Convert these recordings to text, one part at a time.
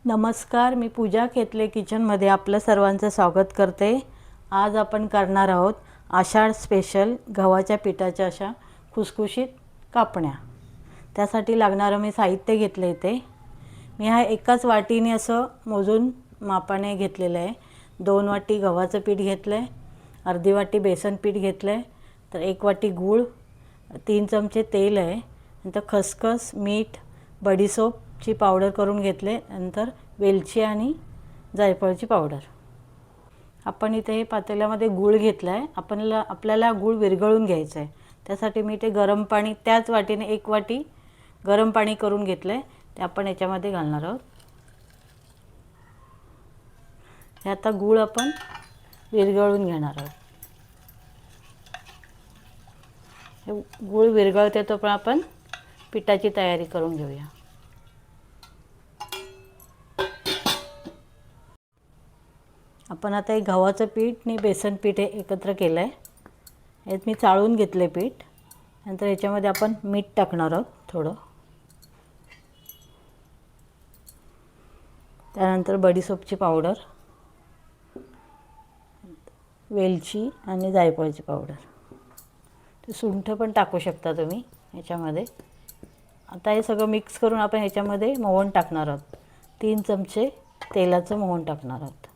नमस्कार, मी पूजा केतले किचनमध्ये आपलं सर्वांचं स्वागत करते। आज आपण करणार आहोत आषाढ स्पेशल गव्हाच्या पिठाच्या अशा खुसखुशीत कापण्या। त्यासाठी लागणारं मी साहित्य घेतले इथे। मी हा एकाच वाटीने असं मोजून मापाने घेतलेलं आहे। 2 वाटी गव्हाचं पीठ घेतलं आहे, अर्धी वाटी बेसन पीठ घेतलं आहे, तर 1 वाटी गूळ, 3 चमचे तेल आहे, नंतर खसखस, मीठ, बडीशोपची पावडर करून घेतले, नंतर वेलची आणि जायफळची पावडर। आपण इथे हे पातेल्यामध्ये गूळ घेतला आहे। आपल्याला गूळ विरघळून घ्यायचा आहे। त्यासाठी मी ते गरम पाणी त्याच वाटीने 1 वाटी गरम पाणी करून घेतलं आहे, ते आपण याच्यामध्ये घालणार आहोत। हे आता गूळ आपण विरघळून घेणार आहोत। हे गूळ विरघळते तो पण आपण पिठाची तयारी करून घेऊया। आपण आता हे गव्हाचं पीठ आणि बेसन पीठ हे एकत्र केलं आहे। यात मी चाळून घेतले पीठ। नंतर याच्यामध्ये आपण मीठ टाकणार आहोत थोडं, त्यानंतर बडीशोपची पावडर, वेलची आणि जायफळची पावडर, ते सुंठ पण टाकू शकता तुम्ही याच्यामध्ये। आता हे सगळं मिक्स करून आपण ह्याच्यामध्ये मोहन टाकणार आहोत। 3 चमचे तेलाचं मोहन टाकणार आहोत।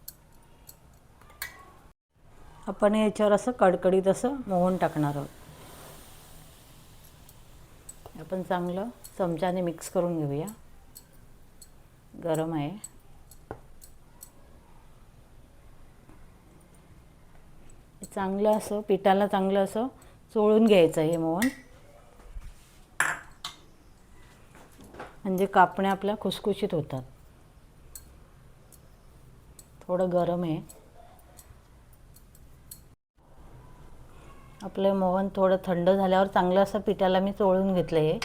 आपण याच्यावर असं कडकडीत असं मोहन टाकणार आहोत। आपण चांगलं चमच्याने मिक्स करून घेऊया। गरम आहे। चांगलं असं पिठाला चांगलं असं चोळून घ्यायचं हे मोहन, म्हणजे कापण्या आपल्या खुसखुशीत होतात। थोडं गरम आहे। आपलं मोहन थोडं थंड झाल्यावर चांगलं असं पिठाला मी चोळून घेतलं आहे,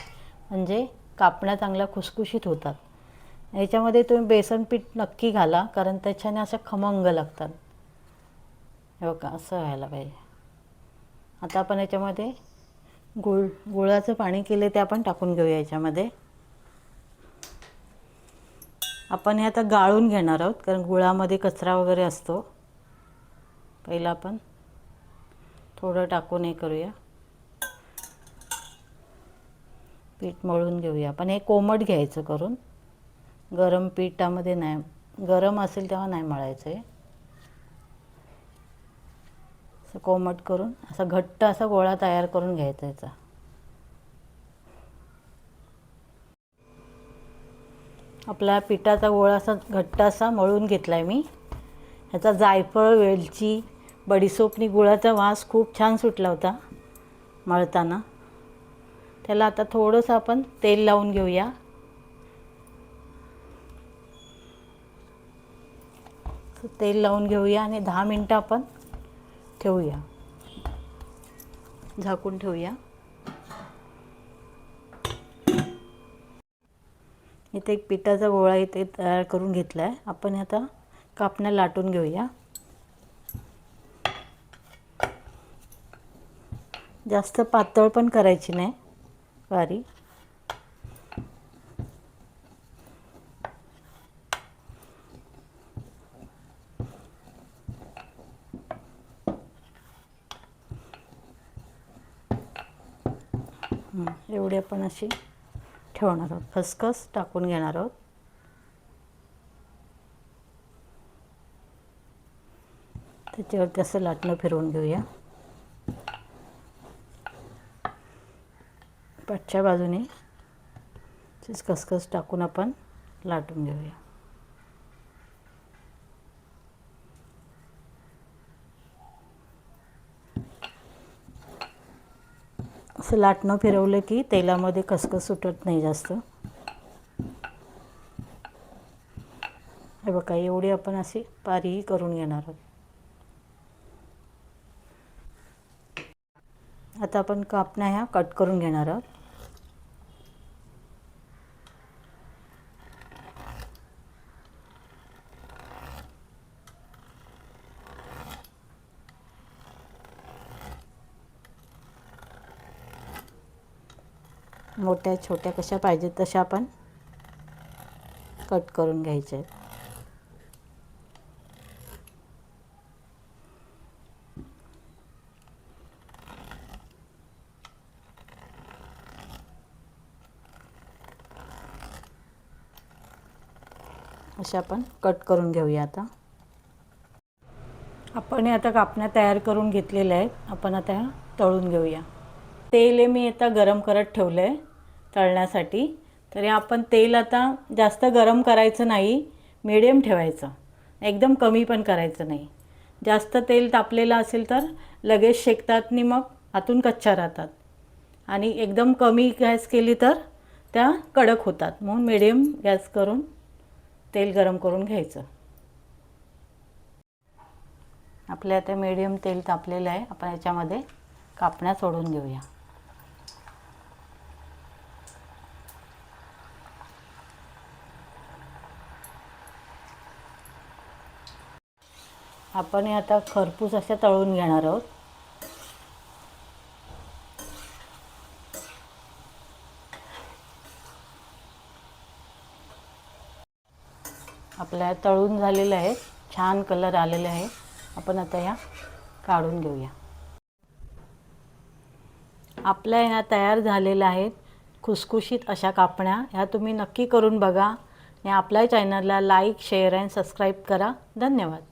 म्हणजे कापण्या चांगल्या खुसखुशीत होतात। याच्यामध्ये तुम्ही बेसन पीठ नक्की घाला, कारण त्याच्याने अशा खमंग लागतात। हे बघा असं व्हायला पाहिजे। आता आपण याच्यामध्ये गुळाचं पाणी केले ते आपण टाकून घेऊया याच्यामध्ये। आपण हे आता गाळून घेणार आहोत, कारण गुळामध्ये कचरा वगैरे असतो। पहिला आपण थोडं टाकून हे करूया, पीठ मळून घेऊया। पण हे कोमट घ्यायचं करून, गरम पिठामध्ये नाही, गरम असेल तेव्हा नाही मळायचं आहे। असं कोमट करून असा घट्ट असा गोळा तयार करून घ्यायचा याचा। आपला पिठाचा गोळा असा घट्ट असा मळून घेतला आहे मी। ह्याचा जायफळ, वेलची, बडीशोपनी गुळाचा वास खूप छान सुटला होता मळताना। त्याला आता थोडंसं आपण तेल लावून घेऊया। तेल लावून घेऊया आणि 10 मिनिटं आपण ठेवूया, झाकून ठेवूया। इथे एक पिठाचा गोळा इथे तयार करून घेतला आहे। आपण आता कापण्या लाटून घेऊया। जास्त पातळ पण करायची नाही, बारीक। एवढी आपण अशी ठेवणार आहोत। खसखस टाकून घेणार आहोत। त्याच्यावरती असं लाटणं फिरवून घेऊया। पाठच्या बाजूने खसखस टाकून आपण लाटून घेऊया। असं लाटणं फिरवलं की तेलामध्ये खसखस सुटत नाही जास्त। हे बघा एवढी आपण अशी पारी करून घेणार आहोत। आता आपण कापण्या ह्या कट करून घेणार आहोत। मोठ्या छोट्या कशा पाहिजेत तशा आपण कट करून घ्यायचे आहेत. अशा आपण कट करून घेऊया. आपण आता कापण्या तयार करून घेतलेल्या आहेत. आपण आता ह्या तळून घेऊया. तेल मी आता गरम करत ठेवलं आहे तळण्यासाठी. तर आपण तेल आता जास्त गरम करायचं नाही, मीडियम ठेवायचं, एकदम कमी पण करायचं नाही. जास्त तेल तापलेलं असेल तर लगेच शेकतात आणि मग आतून कच्च्या राहतात, आणि एकदम कमी गॅस केली तर त्या कडक होतात. म्हणून मीडियम गॅस करून तेल गरम करून घ्यायचं. आपले आता मीडियम तेल तापलेलं आहे. आपण याच्यामध्ये कापण्या सोडून घेऊया. आपण आता खरपूस अशा तळून घेणार आहोत. आपल्या तळून झालेलं आहे, छान कलर आलेले आहे. आपण आता या काढून घेऊया. आपल्या ह्या तयार झालेल्या आहेत खुसखुशीत अशा कापण्या. ह्या तुम्ही नक्की करून बघा आणि आपल्या चॅनलला लाईक, शेअर आणि सबस्क्राईब करा. धन्यवाद.